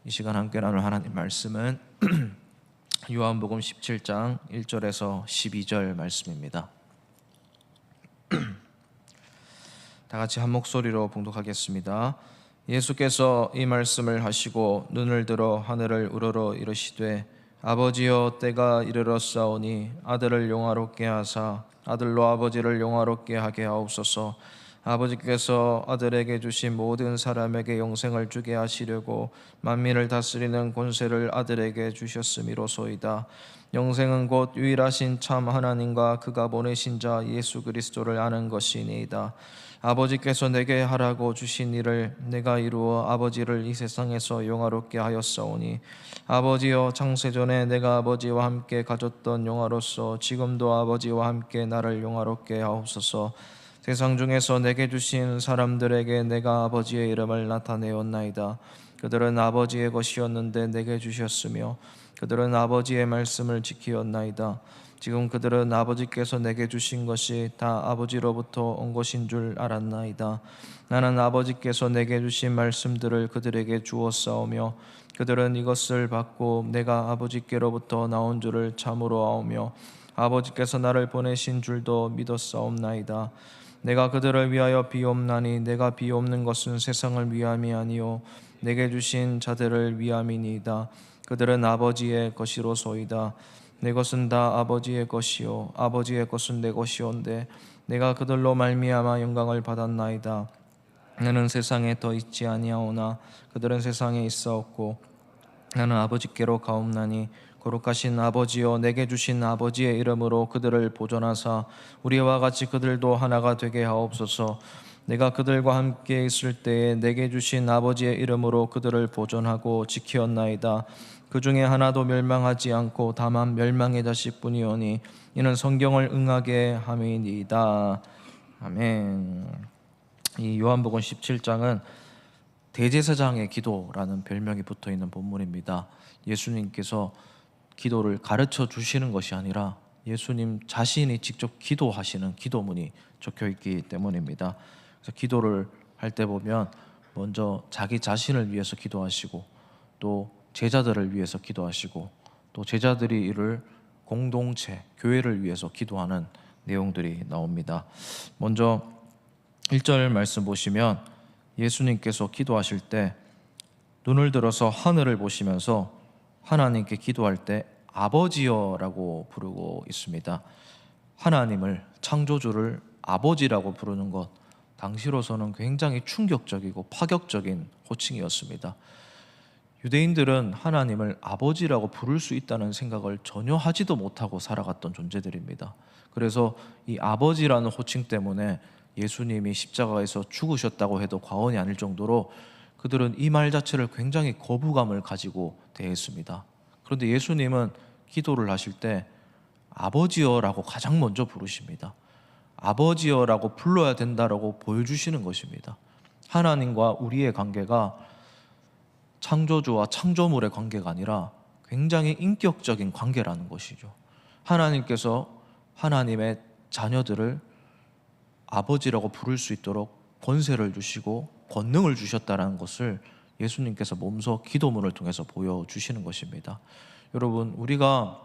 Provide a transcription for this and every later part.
이 시간 함께 나눌 하나님 말씀은 요한복음 17장 1절에서 12절 말씀입니다. 다 같이 한 목소리로 봉독하겠습니다. 예수께서 이 말씀을 하시고 눈을 들어 하늘을 우러러 이르시되 아버지여 때가 이르렀사오니 아들을 영화롭게 하사 아들로 아버지를 영화롭게 하게 하옵소서. 아버지께서 아들에게 주신 모든 사람에게 영생을 주게 하시려고 만민을 다스리는 권세를 아들에게 주셨음이로소이다. 영생은 곧 유일하신 참 하나님과 그가 보내신 자 예수 그리스도를 아는 것이니이다. 아버지께서 내게 하라고 주신 일을 내가 이루어 아버지를 이 세상에서 영화롭게 하였사오니 아버지여 창세전에 내가 아버지와 함께 가졌던 영화로서 지금도 아버지와 함께 나를 영화롭게 하옵소서. 세상 중에서 내게 주신 사람들에게 내가 아버지의 이름을 나타내었나이다. 그들은 아버지의 것이었는데 내게 주셨으며 그들은 아버지의 말씀을 지키었나이다. 지금 그들은 아버지께서 내게 주신 것이 다 아버지로부터 온 것인 줄 알았나이다. 나는 아버지께서 내게 주신 말씀들을 그들에게 주었사오며 그들은 이것을 받고 내가 아버지께로부터 나온 줄을 참으로 아오며 아버지께서 나를 보내신 줄도 믿었사옵나이다. 내가 그들을 위하여 비옵나니 내가 비옵는 것은 세상을 위함이 아니요 내게 주신 자들을 위함이니이다. 그들은 아버지의 것이로소이다. 내 것은 다 아버지의 것이요 아버지의 것은 내 것이온데 내가 그들로 말미암아 영광을 받았나이다. 나는 세상에 더 있지 아니하오나 그들은 세상에 있사옵고 나는 아버지께로 가옵나니 거룩하신 아버지여 내게 주신 아버지의 이름으로 그들을 보존하사 우리와 같이 그들도 하나가 되게 하옵소서. 내가 그들과 함께 있을 때에 내게 주신 아버지의 이름으로 그들을 보존하고 지키었나이다. 그 중에 하나도 멸망하지 않고 다만 멸망의 자식뿐이오니 이는 성경을 응하게 함이니이다. 아멘. 이 요한복음 17장은 대제사장의 기도라는 별명이 붙어있는 본문입니다. 예수님께서 기도를 가르쳐 주시는 것이 아니라 예수님 자신이 직접 기도하시는 기도문이 적혀있기 때문입니다. 그래서 기도를 할 때 보면 먼저 자기 자신을 위해서 기도하시고 또 제자들을 위해서 기도하시고 또 제자들이 이룰 공동체, 교회를 위해서 기도하는 내용들이 나옵니다. 먼저 1절 말씀 보시면 예수님께서 기도하실 때 눈을 들어서 하늘을 보시면서 하나님께 기도할 때 아버지여라고 부르고 있습니다. 하나님을, 창조주를 아버지라고 부르는 것, 당시로서는 굉장히 충격적이고 파격적인 호칭이었습니다. 유대인들은 하나님을 아버지라고 부를 수 있다는 생각을 전혀 하지도 못하고 살아갔던 존재들입니다. 그래서 이 아버지라는 호칭 때문에 예수님이 십자가에서 죽으셨다고 해도 과언이 아닐 정도로 그들은 이 말 자체를 굉장히 거부감을 가지고 대했습니다. 그런데 예수님은 기도를 하실 때 아버지여라고 가장 먼저 부르십니다. 아버지여라고 불러야 된다라고 보여주시는 것입니다. 하나님과 우리의 관계가 창조주와 창조물의 관계가 아니라 굉장히 인격적인 관계라는 것이죠. 하나님께서 하나님의 자녀들을 아버지라고 부를 수 있도록 권세를 주시고 권능을 주셨다는 것을 예수님께서 몸소 기도문을 통해서 보여주시는 것입니다. 여러분, 우리가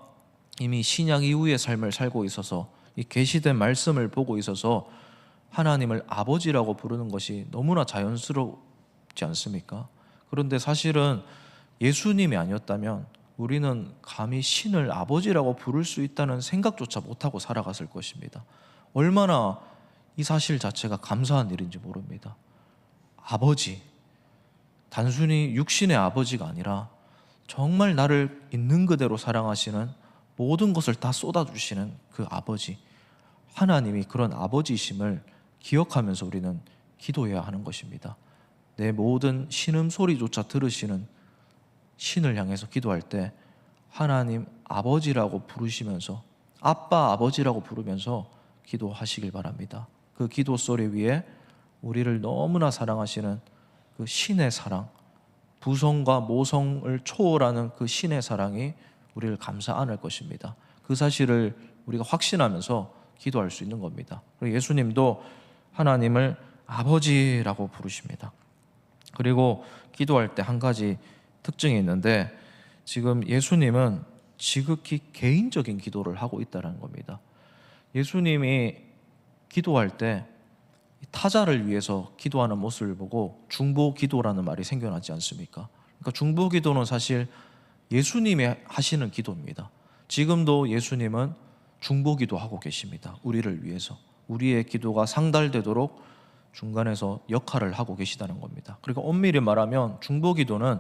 이미 신약 이후의 삶을 살고 있어서 이 계시된 말씀을 보고 있어서 하나님을 아버지라고 부르는 것이 너무나 자연스럽지 않습니까? 그런데 사실은 예수님이 아니었다면 우리는 감히 신을 아버지라고 부를 수 있다는 생각조차 못하고 살아갔을 것입니다. 얼마나 이 사실 자체가 감사한 일인지 모릅니다. 아버지, 단순히 육신의 아버지가 아니라 정말 나를 있는 그대로 사랑하시는 모든 것을 다 쏟아주시는 그 아버지, 하나님이 그런 아버지이심을 기억하면서 우리는 기도해야 하는 것입니다. 내 모든 신음소리조차 들으시는 신을 향해서 기도할 때 하나님 아버지라고 부르시면서 아빠 아버지라고 부르면서 기도하시길 바랍니다. 그 기도 소리 위에 우리를 너무나 사랑하시는 그 신의 사랑, 부성과 모성을 초월하는 그 신의 사랑이 우리를 감싸 안을 것입니다. 그 사실을 우리가 확신하면서 기도할 수 있는 겁니다. 그리고 예수님도 하나님을 아버지라고 부르십니다. 그리고 기도할 때 한 가지 특징이 있는데, 지금 예수님은 지극히 개인적인 기도를 하고 있다는 겁니다. 예수님이 기도할 때 타자를 위해서 기도하는 모습을 보고 중보 기도라는 말이 생겨나지 않습니까? 그러니까 중보 기도는 사실 예수님이 하시는 기도입니다. 지금도 예수님은 중보 기도하고 계십니다. 우리를 위해서. 우리의 기도가 상달되도록 중간에서 역할을 하고 계시다는 겁니다. 그러니까 엄밀히 말하면 중보 기도는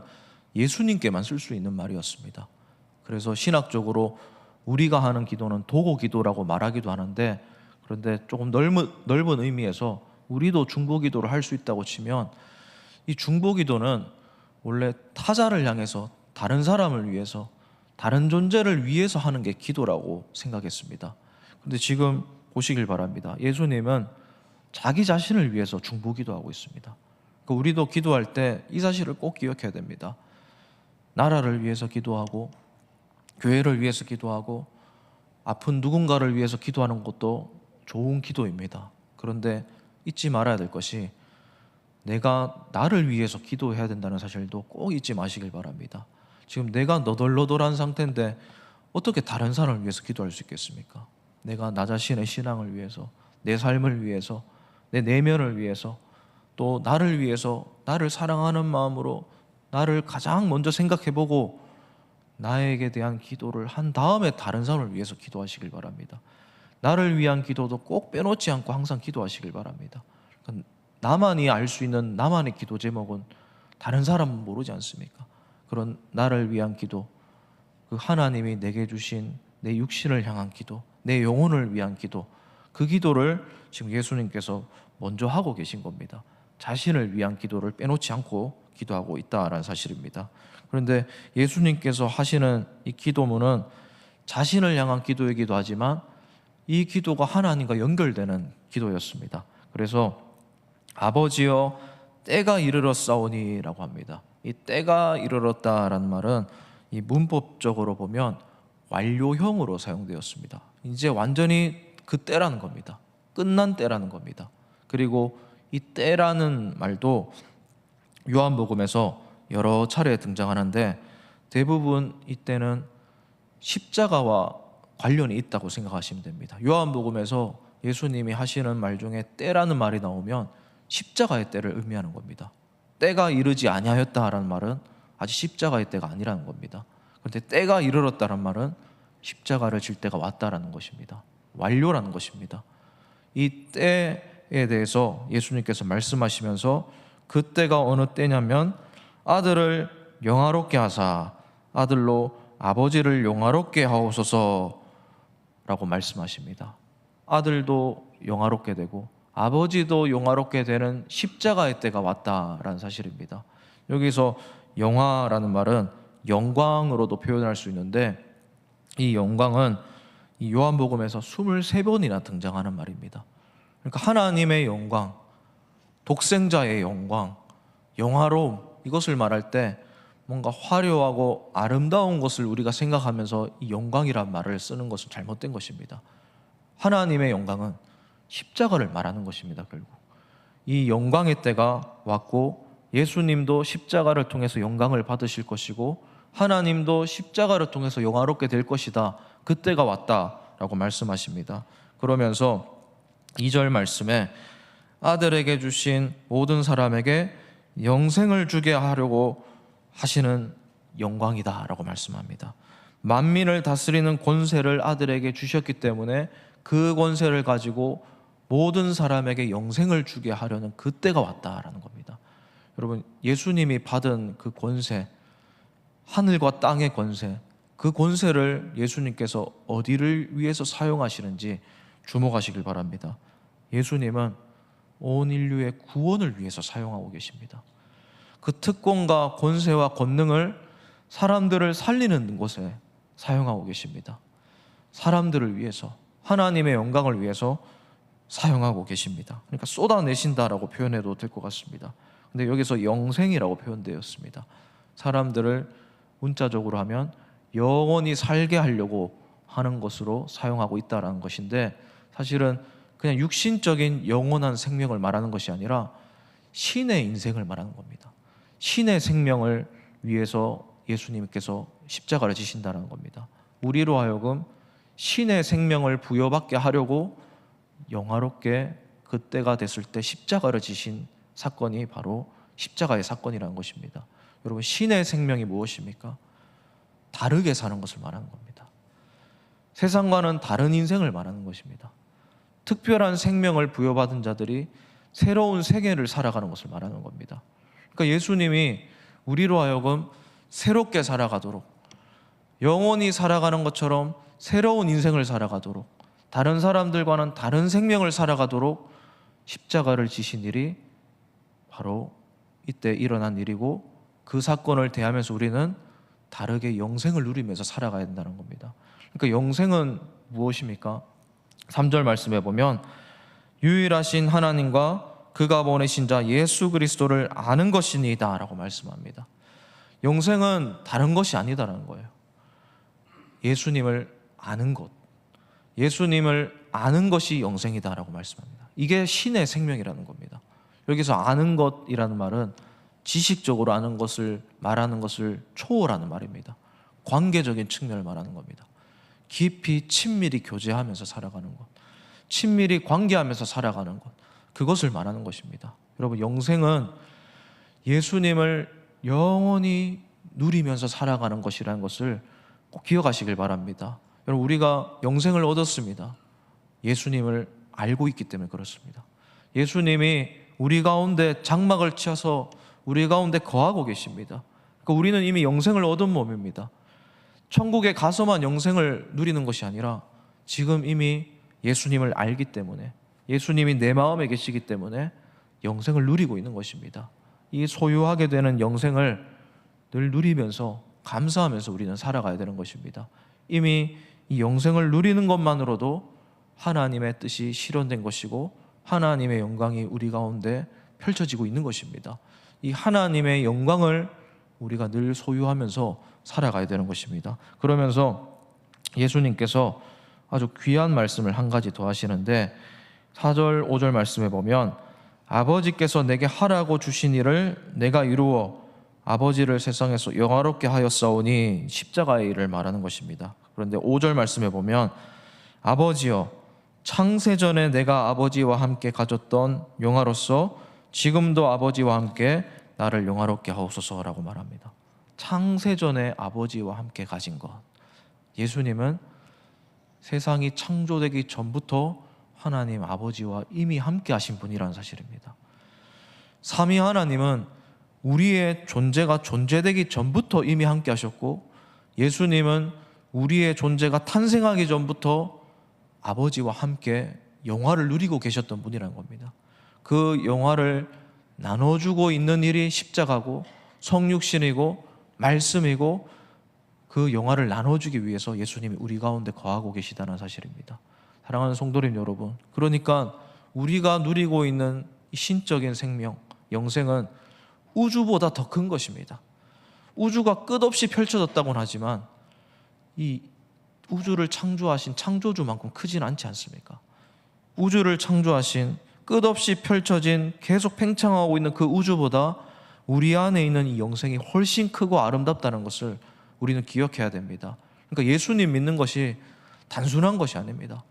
예수님께만 쓸 수 있는 말이었습니다. 그래서 신학적으로 우리가 하는 기도는 도고 기도라고 말하기도 하는데, 그런데 조금 넓은 의미에서 우리도 중보 기도를 할 수 있다고 치면, 이 중보 기도는 원래 타자를 향해서 다른 사람을 위해서, 다른 존재를 위해서 하는 게 기도라고 생각했습니다. 근데 지금 보시길 바랍니다. 예수님은 자기 자신을 위해서 중보 기도하고 있습니다. 그러니까 우리도 기도할 때 이 사실을 꼭 기억해야 됩니다. 나라를 위해서 기도하고, 교회를 위해서 기도하고, 아픈 누군가를 위해서 기도하는 것도 좋은 기도입니다. 그런데 잊지 말아야 될 것이, 내가 나를 위해서 기도해야 된다는 사실도 꼭 잊지 마시길 바랍니다. 지금 내가 너덜너덜한 상태인데 어떻게 다른 사람을 위해서 기도할 수 있겠습니까? 내가 나 자신의 신앙을 위해서, 내 삶을 위해서, 내 내면을 위해서, 또 나를 위해서, 나를 사랑하는 마음으로 나를 가장 먼저 생각해보고 나에게 대한 기도를 한 다음에 다른 사람을 위해서 기도하시길 바랍니다. 나를 위한 기도도 꼭 빼놓지 않고 항상 기도하시길 바랍니다. 나만이 알 수 있는 나만의 기도 제목은 다른 사람은 모르지 않습니까? 그런 나를 위한 기도, 그 하나님이 내게 주신 내 육신을 향한 기도, 내 영혼을 위한 기도, 그 기도를 지금 예수님께서 먼저 하고 계신 겁니다. 자신을 위한 기도를 빼놓지 않고 기도하고 있다라는 사실입니다. 그런데 예수님께서 하시는 이 기도문은 자신을 향한 기도이기도 하지만 이 기도가 하나님과 연결되는 기도였습니다. 그래서 아버지여 때가 이르렀사오니 라고 합니다. 이 때가 이르렀다라는 말은 이 문법적으로 보면 완료형으로 사용되었습니다. 이제 완전히 그 때라는 겁니다. 끝난 때라는 겁니다. 그리고 이 때라는 말도 요한복음에서 여러 차례 등장하는데, 대부분 이때는 십자가와 관련이 있다고 생각하시면 됩니다. 요한복음에서 예수님이 하시는 말 중에 때라는 말이 나오면 십자가의 때를 의미하는 겁니다. 때가 이르지 아니하였다라는 말은 아직 십자가의 때가 아니라는 겁니다. 그런데 때가 이르렀다는 말은 십자가를 질 때가 왔다라는 것입니다. 완료라는 것입니다. 이 때에 대해서 예수님께서 말씀하시면서 그 때가 어느 때냐면 아들을 영화롭게 하사 아들로 아버지를 영화롭게 하옵소서 라고 말씀하십니다. 아들도 영화롭게 되고 아버지도 영화롭게 되는 십자가의 때가 왔다라는 사실입니다. 여기서 영화라는 말은 영광으로도 표현할 수 있는데, 이 영광은 이 요한복음에서 23번이나 등장하는 말입니다. 그러니까 하나님의 영광, 독생자의 영광, 영화로움, 이것을 말할 때 뭔가 화려하고 아름다운 것을 우리가 생각하면서 이 영광이란 말을 쓰는 것은 잘못된 것입니다. 하나님의 영광은 십자가를 말하는 것입니다. 결국 이 영광의 때가 왔고, 예수님도 십자가를 통해서 영광을 받으실 것이고 하나님도 십자가를 통해서 영화롭게 될 것이다. 그때가 왔다라고 말씀하십니다. 그러면서 2절 말씀에 아들에게 주신 모든 사람에게 영생을 주게 하려고 하시는 영광이다 라고 말씀합니다. 만민을 다스리는 권세를 아들에게 주셨기 때문에 그 권세를 가지고 모든 사람에게 영생을 주게 하려는 그때가 왔다라는 겁니다. 여러분, 예수님이 받은 그 권세, 하늘과 땅의 권세, 그 권세를 예수님께서 어디를 위해서 사용하시는지 주목하시길 바랍니다. 예수님은 온 인류의 구원을 위해서 사용하고 계십니다. 그 특권과 권세와 권능을 사람들을 살리는 곳에 사용하고 계십니다. 사람들을 위해서, 하나님의 영광을 위해서 사용하고 계십니다. 그러니까 쏟아내신다라고 표현해도 될 것 같습니다. 근데 여기서 영생이라고 표현되었습니다. 사람들을 문자적으로 하면 영원히 살게 하려고 하는 것으로 사용하고 있다는 것인데, 사실은 그냥 육신적인 영원한 생명을 말하는 것이 아니라 신의 인생을 말하는 겁니다. 신의 생명을 위해서 예수님께서 십자가를 지신다는 겁니다. 우리로 하여금 신의 생명을 부여받게 하려고 영화롭게 그때가 됐을 때 십자가를 지신 사건이 바로 십자가의 사건이라는 것입니다. 여러분, 신의 생명이 무엇입니까? 다르게 사는 것을 말하는 겁니다. 세상과는 다른 인생을 말하는 것입니다. 특별한 생명을 부여받은 자들이 새로운 세계를 살아가는 것을 말하는 겁니다. 그러니까 예수님이 우리로 하여금 새롭게 살아가도록, 영원히 살아가는 것처럼 새로운 인생을 살아가도록, 다른 사람들과는 다른 생명을 살아가도록 십자가를 지신 일이 바로 이때 일어난 일이고, 그 사건을 대하면서 우리는 다르게 영생을 누리면서 살아가야 된다는 겁니다. 그러니까 영생은 무엇입니까? 3절 말씀해 보면 유일하신 하나님과 그가 보내신 자 예수 그리스도를 아는 것이니이다 라고 말씀합니다. 영생은 다른 것이 아니다라는 거예요. 예수님을 아는 것, 예수님을 아는 것이 영생이다라고 말씀합니다. 이게 신의 생명이라는 겁니다. 여기서 아는 것이라는 말은 지식적으로 아는 것을 말하는 것을 초월하는 말입니다. 관계적인 측면을 말하는 겁니다. 깊이 친밀히 교제하면서 살아가는 것, 친밀히 관계하면서 살아가는 것, 그것을 말하는 것입니다. 여러분, 영생은 예수님을 영원히 누리면서 살아가는 것이라는 것을 꼭 기억하시길 바랍니다. 여러분, 우리가 영생을 얻었습니다. 예수님을 알고 있기 때문에 그렇습니다. 예수님이 우리 가운데 장막을 치어서 우리 가운데 거하고 계십니다. 그러니까 우리는 이미 영생을 얻은 몸입니다. 천국에 가서만 영생을 누리는 것이 아니라 지금 이미 예수님을 알기 때문에, 예수님이 내 마음에 계시기 때문에 영생을 누리고 있는 것입니다. 이 소유하게 되는 영생을 늘 누리면서 감사하면서 우리는 살아가야 되는 것입니다. 이미 이 영생을 누리는 것만으로도 하나님의 뜻이 실현된 것이고 하나님의 영광이 우리 가운데 펼쳐지고 있는 것입니다. 이 하나님의 영광을 우리가 늘 소유하면서 살아가야 되는 것입니다. 그러면서 예수님께서 아주 귀한 말씀을 한 가지 더 하시는데 4절 5절 말씀에 보면 아버지께서 내게 하라고 주신 일을 내가 이루어 아버지를 세상에서 영화롭게 하였사오니 십자가의 일을 말하는 것입니다. 그런데 5절 말씀에 보면 아버지여 창세전에 내가 아버지와 함께 가졌던 영화로서 지금도 아버지와 함께 나를 영화롭게 하옵소서라고 말합니다. 창세전에 아버지와 함께 가진 것, 예수님은 세상이 창조되기 전부터 하나님 아버지와 이미 함께 하신 분이라는 사실입니다. 삼위 하나님은 우리의 존재가 존재되기 전부터 이미 함께 하셨고, 예수님은 우리의 존재가 탄생하기 전부터 아버지와 함께 영화를 누리고 계셨던 분이라는 겁니다. 그 영화를 나눠주고 있는 일이 십자가고 성육신이고 말씀이고, 그 영화를 나눠주기 위해서 예수님이 우리 가운데 거하고 계시다는 사실입니다. 사랑하는 성도님 여러분, 그러니까 우리가 누리고 있는 신적인 생명, 영생은 우주보다 더 큰 것입니다. 우주가 끝없이 펼쳐졌다고는 하지만 이 우주를 창조하신 창조주만큼 크진 않지 않습니까? 우주를 창조하신 끝없이 펼쳐진 계속 팽창하고 있는 그 우주보다 우리 안에 있는 이 영생이 훨씬 크고 아름답다는 것을 우리는 기억해야 됩니다. 그러니까 예수님 믿는 것이 단순한 것이 아닙니다.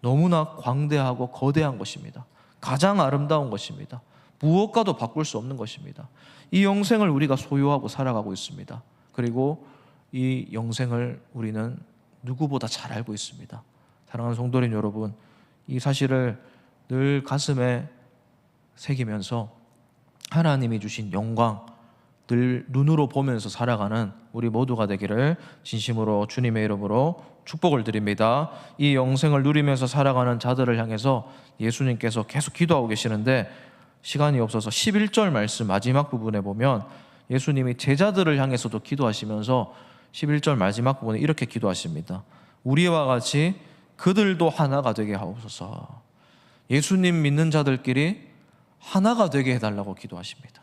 너무나 광대하고 거대한 것입니다. 가장 아름다운 것입니다. 무엇과도 바꿀 수 없는 것입니다. 이 영생을 우리가 소유하고 살아가고 있습니다. 그리고 이 영생을 우리는 누구보다 잘 알고 있습니다. 사랑하는 성도님 여러분, 이 사실을 늘 가슴에 새기면서 하나님이 주신 영광 늘 눈으로 보면서 살아가는 우리 모두가 되기를 진심으로 주님의 이름으로 축복을 드립니다. 이 영생을 누리면서 살아가는 자들을 향해서 예수님께서 계속 기도하고 계시는데 시간이 없어서 11절 말씀 마지막 부분에 보면 예수님이 제자들을 향해서도 기도하시면서 11절 마지막 부분에 이렇게 기도하십니다. 우리와 같이 그들도 하나가 되게 하옵소서. 예수님 믿는 자들끼리 하나가 되게 해달라고 기도하십니다.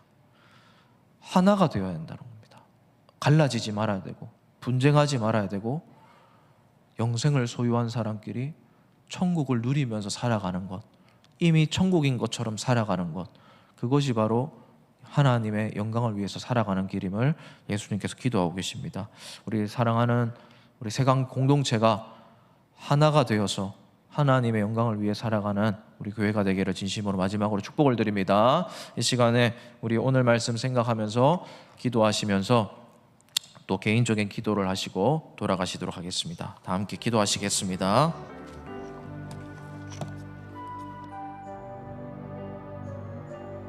하나가 되어야 한다는 겁니다. 갈라지지 말아야 되고 분쟁하지 말아야 되고 영생을 소유한 사람끼리 천국을 누리면서 살아가는 것, 이미 천국인 것처럼 살아가는 것, 그것이 바로 하나님의 영광을 위해서 살아가는 길임을 예수님께서 기도하고 계십니다. 우리 사랑하는 우리 세강 공동체가 하나가 되어서 하나님의 영광을 위해 살아가는 우리 교회가 되기를 진심으로 마지막으로 축복을 드립니다. 이 시간에 우리 오늘 말씀 생각하면서 기도하시면서 또 개인적인 기도를 하시고 돌아가시도록 하겠습니다. 다 함께 기도하시겠습니다.